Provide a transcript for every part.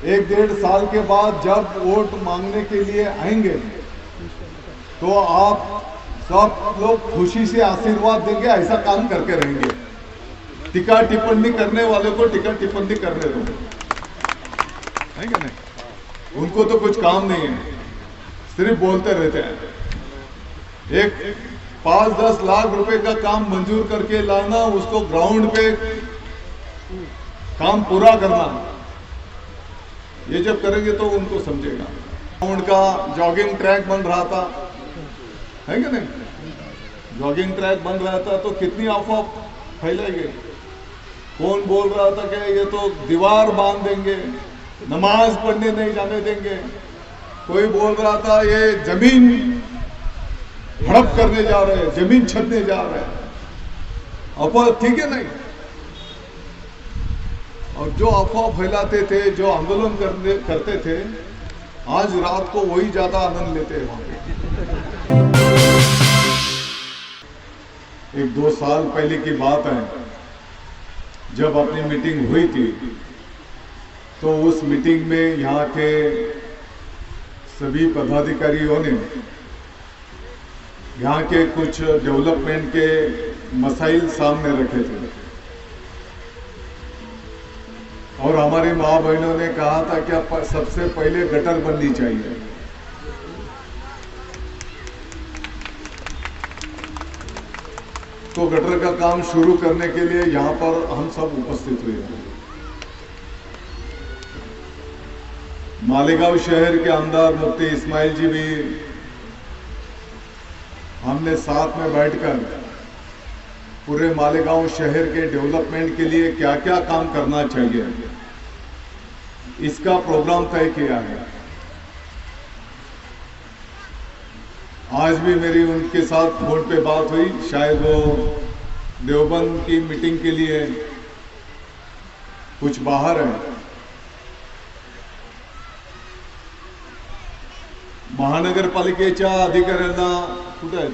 एक डेढ़ साल के बाद जब वोट मांगने के लिए आएंगे तो आप सब लोग खुशी से आशीर्वाद देंगे, ऐसा काम करके रहेंगे। टीका टिप्पणी करने वाले को टीका टिप्पणी करने दो, है क्या नहीं? उनको तो कुछ काम नहीं है, सिर्फ बोलते रहते हैं। एक 5-10 लाख रुपए का काम मंजूर करके लाना, उसको ग्राउंड पे काम पूरा करना, ये जब करेंगे तो उनको समझेगा। उनका जॉगिंग ट्रैक बन रहा था, है क्या नहीं? जॉगिंग ट्रैक बन रहा था तो कितनी अफवाह फैलाई गई। कौन बोल रहा था कि ये तो दीवार बांध देंगे, नमाज पढ़ने नहीं जाने देंगे। कोई बोल रहा था ये जमीन हड़प करने जा रहे हैं, जमीन छीनने जा रहे हैं। अफवाह ठीक है नहीं? और जो अफवाह फैलाते थे, जो आंदोलन करते थे, आज रात को वही ज्यादा आनंद लेते हैं वहां पे। 1-2 साल पहले की बात है, जब अपनी मीटिंग हुई थी तो उस मीटिंग में यहाँ के सभी पदाधिकारियों ने यहाँ के कुछ डेवलपमेंट के मसाइल सामने रखे थे और हमारी माँ बहनों ने कहा था कि सबसे पहले गटर बननी चाहिए। तो गटर का काम शुरू करने के लिए यहाँ पर हम सब उपस्थित हुए। मालेगांव शहर के अंदर मुफ्ती इस्माइल जी भी, हमने साथ में बैठकर पूरे मालेगांव शहर के डेवलपमेंट के लिए क्या क्या काम करना चाहिए, इसका प्रोग्राम तय किया है। आज भी मेरी उनके साथ फोन पे बात हुई, शायद वो देवबंद की मीटिंग के लिए कुछ बाहर है। महानगरपालिकेच्या अधिकाऱ्यांना कुठे आहेत?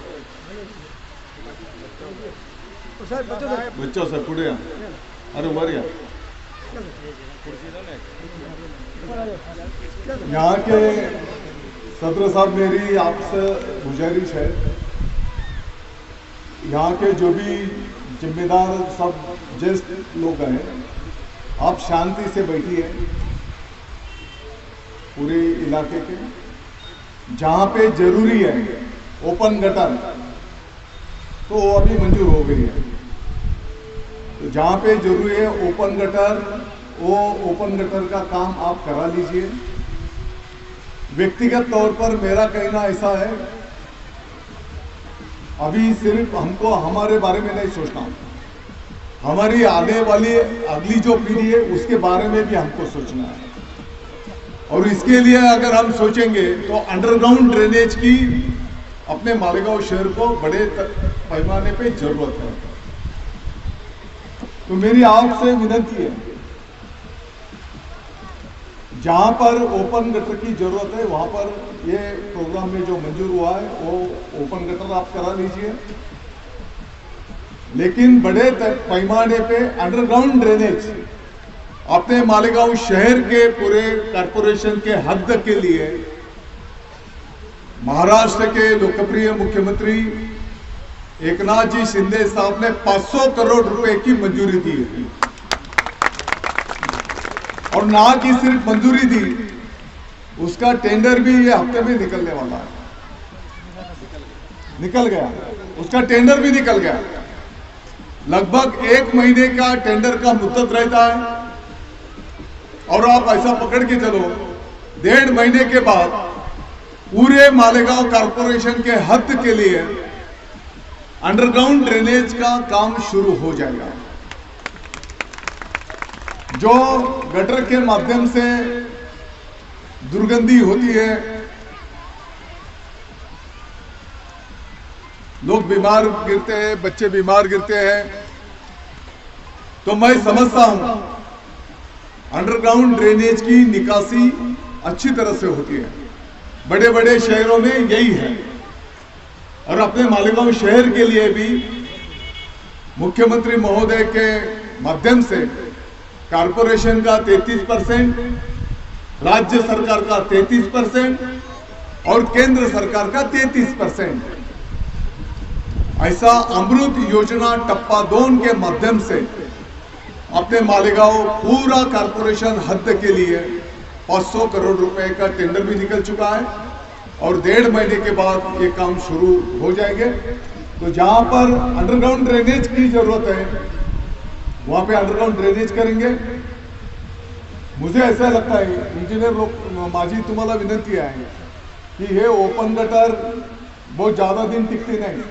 बच्चो साहेब पुढे या, अरे वर या। यहाँ के सदर साहब, मेरी आपसे गुजारिश है, यहाँ के जो भी जिम्मेदार सब ज्येष्ठ लोग हैं, आप शांति से बैठिए। पूरे इलाके के जहाँ पे जरूरी है ओपन गटर, तो वो अभी मंजूर हो गई है। तो जहाँ पे जरूरी है ओपन गटर, वो ओपन गटर का काम आप करा लीजिए। व्यक्तिगत तौर पर मेरा कहना ऐसा है, अभी सिर्फ हमको हमारे बारे में नहीं सोचना, हमारी आने वाली अगली जो पीढ़ी है उसके बारे में भी हमको सोचना है। और इसके लिए अगर हम सोचेंगे तो अंडरग्राउंड ड्रेनेज की अपने मालेगांव शहर को बड़े पैमाने पे जरूरत है। तो मेरी आपसे विनती है, जहां पर ओपन गटर की जरूरत है वहां पर ये प्रोग्राम में जो मंजूर हुआ है वो ओपन गटर आप करा लीजिए। लेकिन बड़े पैमाने पे अंडरग्राउंड ड्रेनेज अपने मालेगांव शहर के पूरे कॉर्पोरेशन के हद के लिए महाराष्ट्र के लोकप्रिय मुख्यमंत्री एकनाथ जी शिंदे साहब ने 500 करोड़ रुपए की मंजूरी दी है। और ना कि सिर्फ मंजूरी दी, उसका टेंडर भी ये हफ्ते में निकलने वाला है। निकल गया, उसका टेंडर भी निकल गया। लगभग 1 महीने का टेंडर का मुद्दत रहता है और आप ऐसा पकड़ के चलो 1.5 महीने के बाद पूरे मालेगांव कॉर्पोरेशन के हद के लिए अंडरग्राउंड ड्रेनेज का काम शुरू हो जाएगा। जो गटर के माध्यम से दुर्गंधी होती है, लोग बीमार गिरते हैं, बच्चे बीमार गिरते हैं, तो मैं समझता हूं अंडरग्राउंड ड्रेनेज की निकासी अच्छी तरह से होती है। बड़े बड़े शहरों में यही है और अपने मालेगांव शहर के लिए भी मुख्यमंत्री महोदय के माध्यम से कॉर्पोरेशन का 33% राज्य सरकार का 33% और केंद्र सरकार का 33%। ऐसा अमृत योजना टप्पा 2 के माध्यम से अपने मालेगांव पूरा कारपोरेशन हद के लिए 500 करोड़ रुपए का टेंडर भी निकल चुका है और 1.5 महीने के बाद ये काम शुरू हो जाएंगे। तो जहां पर अंडरग्राउंड ड्रेनेज की जरूरत है वहां पे अंडरग्राउंड ड्रेनेज करेंगे। मुझे ऐसा लगता है इंजीनियर लोग माझी तुम्हाला विनंती आहे कि हे ओपन गटर बहुत ज्यादा दिन टिकती नहीं।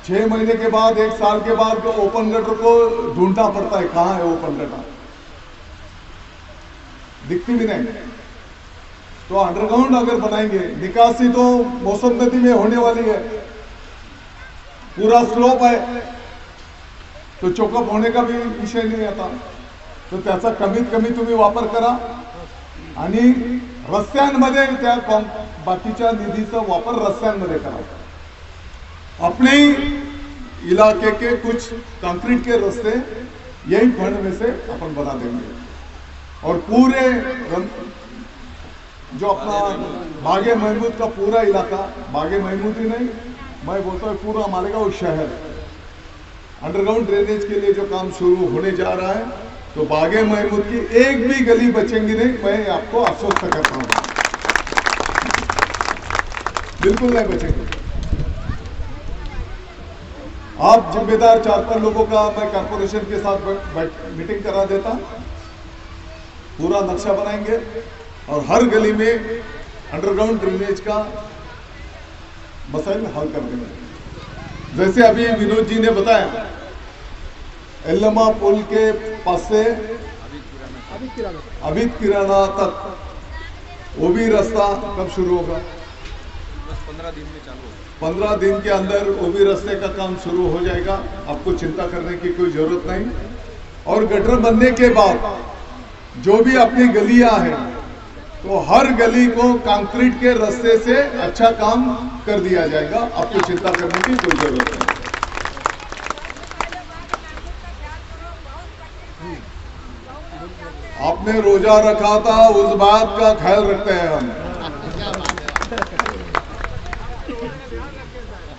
6 महीने के बाद 1 साल के बाद ओपन गटर को ढूंढना पड़ता है, कहां है ओपन गटर, दिखती भी नहीं। तो अंडरग्राउंड अगर बनाएंगे, निकासी तो मौसम नदी में होने वाली है, पूरा स्लोप है, तो चोकअप होने का भी विषय नहीं आता। तो त्याचा कमीत कमी तुम्ही वापर करा आणि रस्त्यांमध्ये त्या बाकीच्या निधीचा वापर रस्त्यांमध्ये करा। अपने इलाके के कुछ कंक्रीट के रास्ते यही फंड में से अपन बना देंगे और पूरे जो अपना बागे महमूद का पूरा इलाका, बागे महमूद ही नहीं, मैं बोलता हूँ पूरा मालेगांव शहर अंडरग्राउंड ड्रेनेज के लिए जो काम शुरू होने जा रहा है, तो बागे महमूद की एक भी गली बचेंगी नहीं, मैं आपको आश्वस्त करता हूं, बिल्कुल नहीं बचेंगे। आप जिम्मेदार 4-5 लोगों का मैं कारपोरेशन के साथ मीटिंग करा देता, पूरा नक्शा बनाएंगे और हर गली में अंडरग्राउंड ड्रेनेज का मसला हल कर देंगे। जैसे अभी विनोद जी ने बताया, एल्लमा पुल के पास से अभित किराना तक वो भी रास्ता कब शुरू होगा? 15 दिन में चालू होगा। 15 दिन के अंदर वो भी रास्ते का काम शुरू हो जाएगा, आपको चिंता करने की कोई जरूरत नहीं। और गटर बनने के बाद जो भी अपनी गलियां हैं, तो हर गली को कंक्रीट के रास्ते से अच्छा काम कर दिया जाएगा, आपको चिंता करने की कोई जरूरत नहीं। आपने रोजा रखा था, उस बात का ख्याल रखते हैं हम।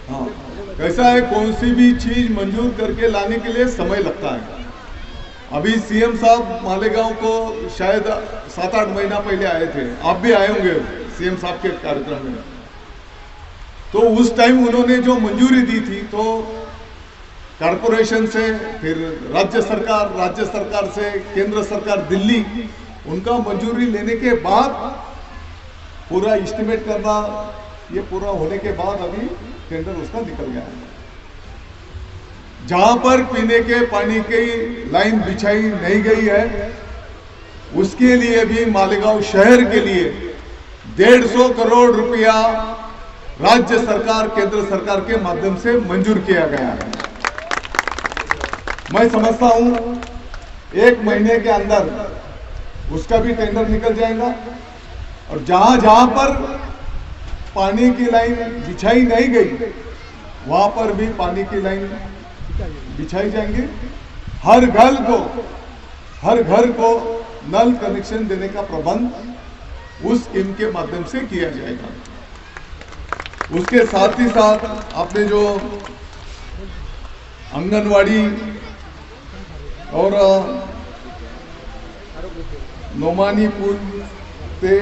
हाँ, कैसा है, कौन सी भी चीज मंजूर करके लाने के लिए समय लगता है। अभी सीएम साहब मालेगांव को शायद 7-8 महीना पहले आए थे, आप भी आए होंगे सीएम साहब के कार्यक्रम में। तो उस टाइम उन्होंने जो मंजूरी दी थी, तो कारपोरेशन से, फिर राज्य सरकार से केंद्र सरकार दिल्ली, उनका मंजूरी लेने के बाद पूरा एस्टिमेट करना, ये पूरा होने के बाद अभी टेंडर उसका निकल गया है। जहां पर पीने के पानी की लाइन बिछाई नहीं गई है, उसके लिए भी मालेगांव शहर के लिए 150 करोड़ रुपया राज्य सरकार केंद्र सरकार के माध्यम से मंजूर किया गया है। मैं समझता हूं 1 महीने के अंदर उसका भी टेंडर निकल जाएगा और जहां जहां पर पानी की लाइन बिछाई नहीं गई, वहां पर भी पानी की लाइन बिछाई जाएंगे। हर घर को नल कनेक्शन देने का प्रबंध उस स्कीम के माध्यम से किया जाएगा। उसके साथ ही साथ आपने जो आंगनवाड़ी और नोमानी पुल ते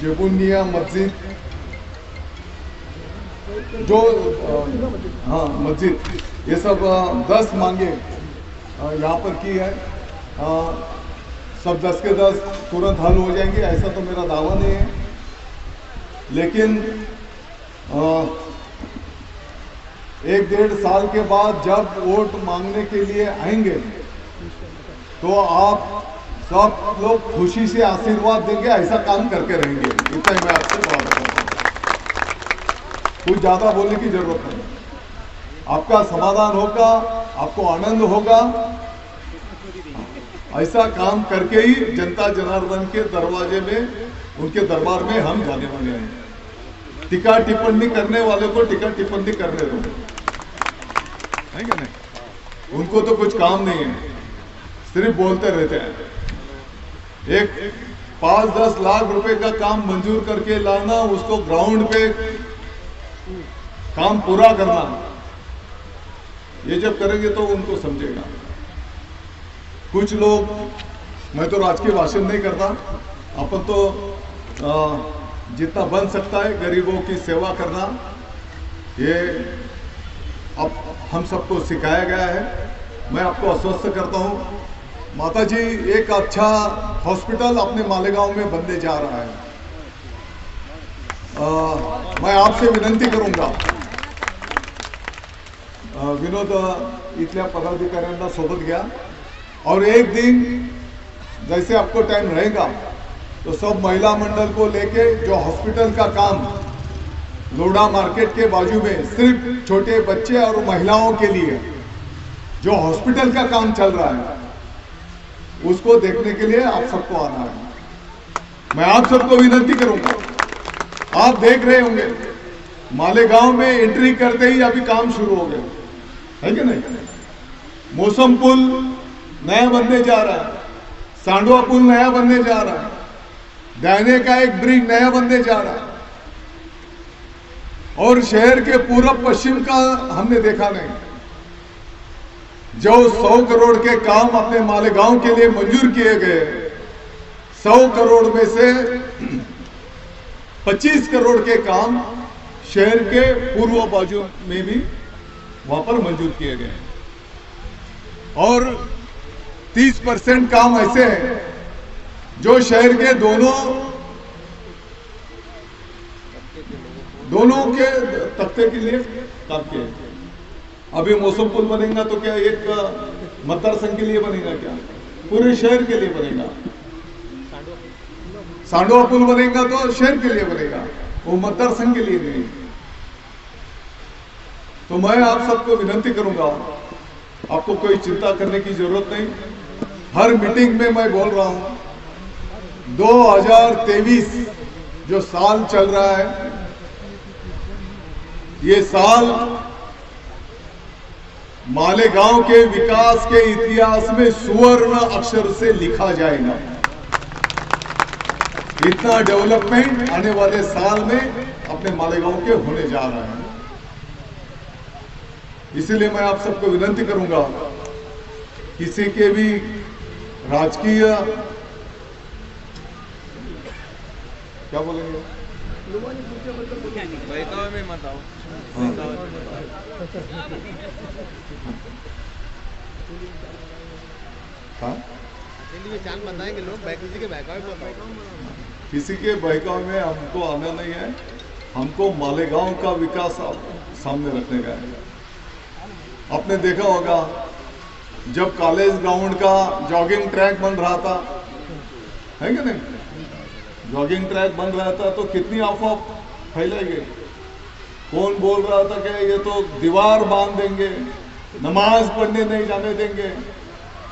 जबुनिया मस्जिद, जो हाँ मस्जिद, ये सब 10 मांगे यहाँ पर की है। सब 10 के 10 तुरंत हल हो जाएंगे ऐसा तो मेरा दावा नहीं है, लेकिन 1-1.5 साल के बाद जब वोट मांगने के लिए आएंगे, तो आप सब लोग खुशी से आशीर्वाद देंगे, ऐसा काम करके रहेंगे। इतना ही मैं आपसे बात करता हूँ, कुछ ज्यादा बोलने की जरूरत नहीं। आपका समाधान होगा, आपको आनंद होगा। ऐसा काम करके ही जनता जनार्दन के दरवाजे में, उनके दरबार में हम जाने वाले हैं। टीका टिप्पणी करने वाले को टीका टिप्पणी करने दो, है क्या नहीं? उनको तो कुछ काम नहीं है, सिर्फ बोलते रहते हैं। एक 5-10 लाख रुपए का काम मंजूर करके लाना, उसको ग्राउंड पे काम पूरा करना, ये जब करेंगे तो उनको समझेगा। कुछ लोग, मैं तो राजकीय भाषण नहीं करता, अपन तो जितना बन सकता है गरीबों की सेवा करना, ये अब हम सबको सिखाया गया है। मैं आपको आश्वस्त करता हूँ, माता जी एक अच्छा हॉस्पिटल अपने मालेगांव में बनने जा रहा है। मैं आपसे विनंती करूंगा, विनोद इथल्या पदाधिकाऱ्यांना सोबत घ्या और एक दिन जैसे आपको टाइम रहेगा तो सब महिला मंडल को लेके जो हॉस्पिटल का काम लोढ़ा मार्केट के बाजू में सिर्फ छोटे बच्चे और महिलाओं के लिए जो हॉस्पिटल का काम चल रहा है उसको देखने के लिए आप सबको आना है। मैं आप सबको विनती करूंगा, आप देख रहे होंगे मालेगांव में एंट्री करते ही अभी काम शुरू हो गया है कि नहीं। मौसम पुल नया बनने जा रहा है, सांडवा पुल नया बनने जा रहा है, दायने का एक ब्रिज नया बनने जा रहा है, और शहर के पूरब पश्चिम का हमने देखा नहीं। जो 100 करोड़ के काम अपने मालेगांव के लिए मंजूर किए गए, 100 करोड़ में से 25 करोड़ के काम शहर के पूर्व बाजू में भी वहां पर मंजूर किए गए, और 30% काम ऐसे हैं जो शहर के दोनों के तख्ते के लिए काम किए। अभी मौसम पुल बनेगा तो क्या एक मतदार संघ के लिए बनेगा, क्या पूरे शहर के लिए बनेगा। सांडवा पुल बनेगा तो शहर के लिए बनेगा, वो मतदार संघ के लिए नहीं। तो मैं आप सबको विनती करूंगा, आपको कोई चिंता करने की जरूरत नहीं। हर मीटिंग में मैं बोल रहा हूं, 2023 जो साल चल रहा है, ये साल मालेगांव के विकास के इतिहास में सुवर्ण अक्षर से लिखा जाएगा। इतना डेवलपमेंट आने वाले साल में अपने मालेगांव के होने जा रहा है। इसीलिए मैं आप सबको विनती करूंगा, किसी के भी राजकीय क्या बोलेंगे, बहकावे में मत आओ। हाँ, जान बताएंगे लोग, किसी के बहकावे में, किसी के बहकावे में हमको आना नहीं है। हमको मालेगांव का विकास सामने रखने का है। आपने देखा होगा जब कॉलेज ग्राउंड का जॉगिंग ट्रैक बन रहा था, है कि नहीं, जॉगिंग ट्रैक बन रहा था तो कितनी अफवाह फैलाई गई। कौन बोल रहा था कि ये तो दीवार बांध देंगे, नमाज पढ़ने नहीं जाने देंगे।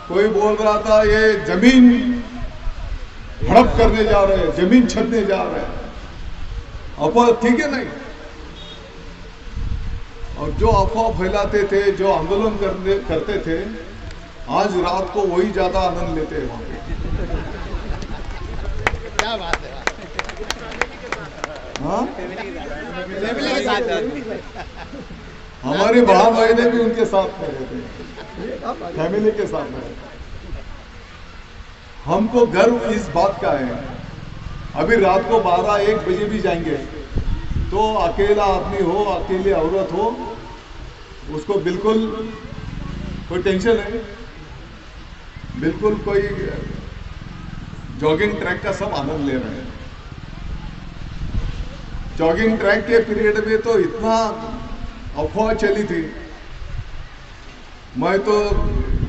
कोई बोल रहा था ये जमीन हड़प करने जा रहे हैं, जमीन छीनने जा रहे हैं। अफवाह ठीक है नहीं। और जो अफवाह फैलाते थे, जो आंदोलन करते थे, आज रात को वही ज्यादा आनंद लेते हैं वहां पे। क्या बात है। हाँ, साथ हमारे बहन भाई ने भी उनके साथ में रहते हैं, फैमिली के साथ में। हमको गर्व इस बात का है, अभी रात को 12-1 बजे भी जाएंगे तो अकेला आदमी हो, अकेली औरत हो, उसको बिल्कुल कोई टेंशन है, बिल्कुल कोई जॉगिंग ट्रैक का सब आनंद ले रहे हैं। जॉगिंग ट्रैक के पीरियड में तो इतना अफवाह चली थी, मैं तो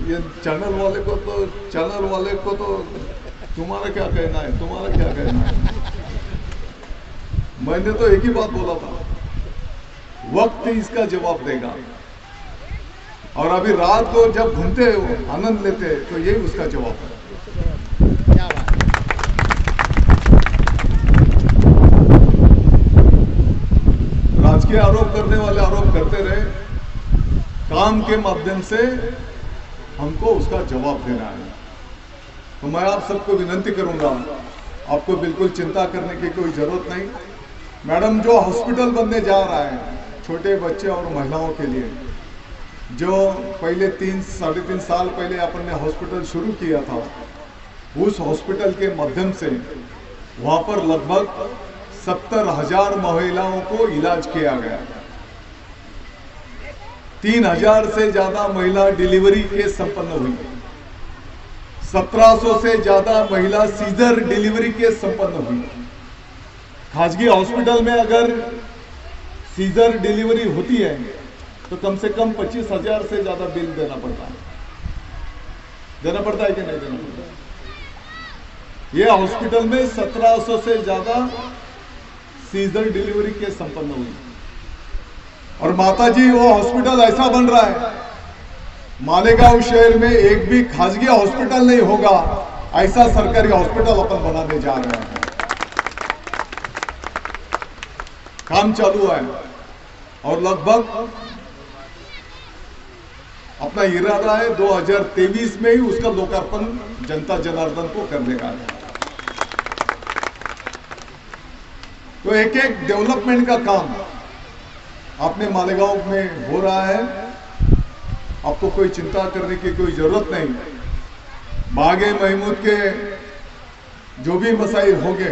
ये चैनल वाले को तो तुम्हारा क्या कहना है, तुम्हारा क्या कहना है। मैंने तो एक ही बात बोला था, वक्त इसका जवाब देगा। और अभी रात को जब घूमते हो, आनंद लेते हैं, तो यही उसका जवाब है। क्या बात है। राजकीय आरोप करने वाले आरोप करते रहे, काम के माध्यम से हमको उसका जवाब देना है। तो मैं आप सबको विनंती करूंगा, आपको बिल्कुल चिंता करने की कोई जरूरत नहीं। मैडम, जो हॉस्पिटल बनने जा रहा है छोटे बच्चे और महिलाओं के लिए, जो पहले 3-3.5 साल पहले अपन ने हॉस्पिटल शुरू किया था, उस हॉस्पिटल के माध्यम से वहां पर लगभग 70,000 महिलाओं को इलाज किया गया। 3,000 से ज्यादा महिला डिलीवरी के संपन्न हुई। 1700 से ज्यादा महिला सीजर डिलीवरी के संपन्न हुई। खासगी हॉस्पिटल में अगर सीजर डिलीवरी होती है तो कम से कम 25,000 से ज्यादा बिल देना पड़ता है। देना पड़ता है कि नहीं देना पड़ता? ये हॉस्पिटल में 1700 से ज्यादा सीजर डिलीवरी के संपन्न हुई। और माताजी, वो हॉस्पिटल ऐसा बन रहा है, मालेगांव शहर में एक भी खासगी हॉस्पिटल नहीं होगा, ऐसा सरकारी हॉस्पिटल अपन बनाने जा रहे हैं। काम चालू है और लगभग अपना इरादा है 2023 में ही उसका लोकार्पण जनता जनार्दन को करने का है। तो एक एक डेवलपमेंट का काम अपने मालेगांव में हो रहा है। आपको कोई चिंता करने की कोई जरूरत नहीं। बागे महमूद के जो भी मसाइल होंगे,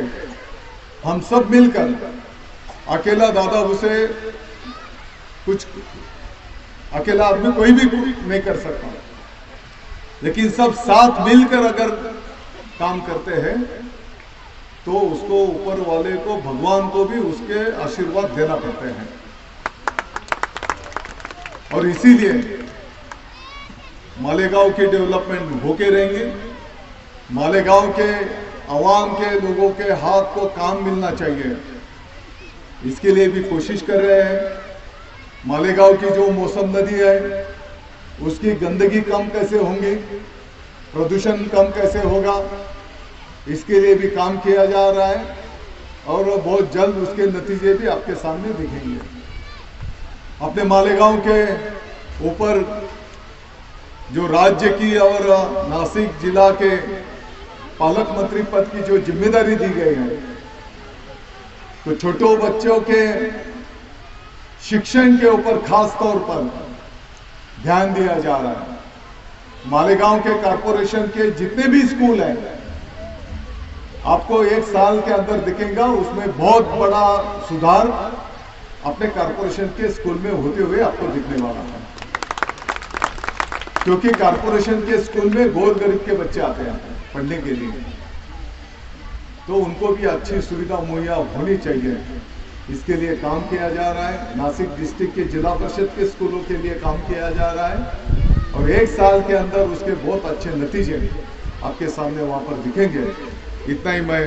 हम सब मिलकर, अकेला दादा उसे कुछ, अकेला आदमी कोई भी नहीं कर सकता, लेकिन सब साथ मिलकर अगर काम करते हैं तो उसको, ऊपर वाले को, भगवान को भी उसके आशीर्वाद देना पड़ते हैं। और इसीलिए मालेगांव की डेवलपमेंट होके रहेंगे। मालेगांव के आवाम के लोगों के हाथ को काम मिलना चाहिए, इसके लिए भी कोशिश कर रहे हैं। मालेगांव की जो मौसम नदी है उसकी गंदगी कम कैसे होंगी, प्रदूषण कम कैसे होगा, इसके लिए भी काम किया जा रहा है और बहुत जल्द उसके नतीजे भी आपके सामने दिखेंगे। अपने मालेगांव के ऊपर जो राज्य की और नासिक जिला के पालक मंत्री पद की जो जिम्मेदारी दी गई है, तो छोटे बच्चों के शिक्षण के ऊपर खास तौर पर ध्यान दिया जा रहा है। मालेगांव के कॉरपोरेशन के जितने भी स्कूल हैं, आपको 1 साल के अंदर दिखेगा उसमें बहुत बड़ा सुधार अपने कॉरपोरेशन के स्कूल में होते हुए आपको दिखने वाला है। क्योंकि कॉरपोरेशन के स्कूल में गौर गरीब के बच्चे आते हैं पढ़ने के लिए, तो उनको भी अच्छी सुविधा मुहैया होनी चाहिए। इसके लिए काम किया जा रहा है। नासिक डिस्ट्रिक्ट के जिला परिषद के स्कूलों के लिए काम किया जा रहा है और 1 साल के अंदर उसके बहुत अच्छे नतीजे आपके सामने वहां पर दिखेंगे। इतना ही मैं